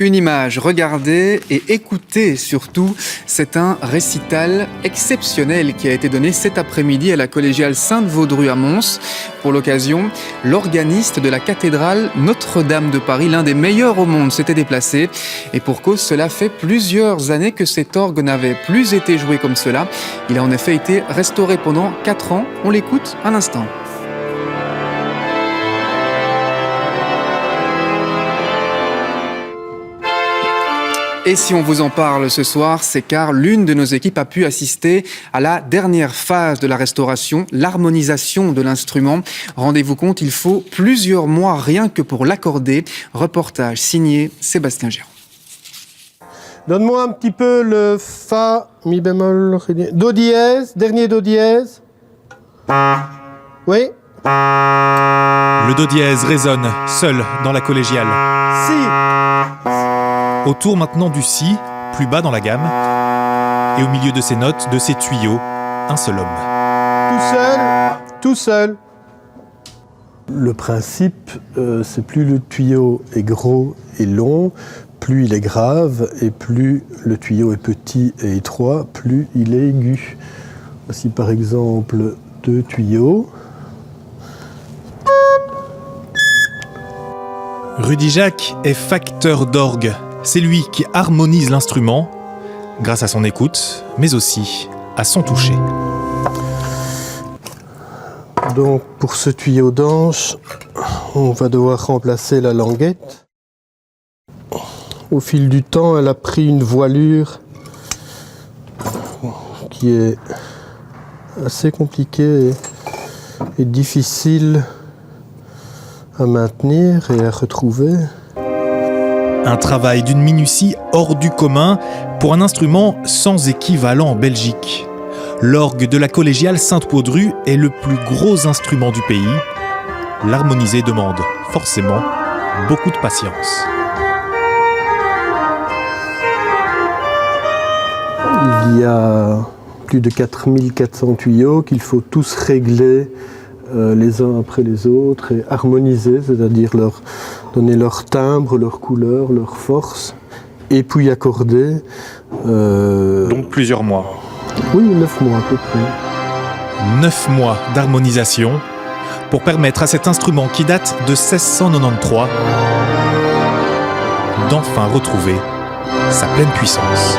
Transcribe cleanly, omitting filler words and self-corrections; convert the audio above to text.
Une image, regardez et écoutez surtout. C'est un récital exceptionnel qui a été donné cet après-midi à la collégiale Sainte-Vaudrue à Mons. Pour l'occasion, l'organiste de la cathédrale Notre-Dame de Paris, l'un des meilleurs au monde, s'était déplacé. Et pour cause, cela fait plusieurs années que cet orgue n'avait plus été joué comme cela. Il a en effet été restauré pendant 4 ans. On l'écoute à l'instant. Et si on vous en parle ce soir, c'est car l'une de nos équipes a pu assister à la dernière phase de la restauration, l'harmonisation de l'instrument. Rendez-vous compte, il faut plusieurs mois rien que pour l'accorder. Reportage signé Sébastien Géraud. Donne-moi un petit peu le Fa, Mi bémol, Do dièse, dernier Do dièse. Oui. Le Do dièse résonne, seul dans la collégiale. Si. Autour maintenant du Si, plus bas dans la gamme, et au milieu de ces notes, de ces tuyaux, un seul homme. Tout seul, tout seul. Le principe, c'est plus le tuyau est gros et long, plus il est grave, et plus le tuyau est petit et étroit, plus il est aigu. Voici par exemple 2 tuyaux. Rudy Jacques est facteur d'orgue. C'est lui qui harmonise l'instrument, grâce à son écoute, mais aussi à son toucher. Donc pour ce tuyau d'anche, on va devoir remplacer la languette. Au fil du temps, elle a pris une voilure qui est assez compliquée et difficile à maintenir et à retrouver. Un travail d'une minutie hors du commun pour un instrument sans équivalent en Belgique. L'orgue de la collégiale Sainte-Vaudrue est le plus gros instrument du pays. L'harmoniser demande forcément beaucoup de patience. Il y a plus de 4400 tuyaux qu'il faut tous régler les uns après les autres et harmoniser, c'est-à-dire leur donner leur timbre, leur couleur, leur force, et puis accorder. Donc plusieurs mois. Oui, 9 mois à peu près. 9 mois d'harmonisation pour permettre à cet instrument qui date de 1693 d'enfin retrouver sa pleine puissance.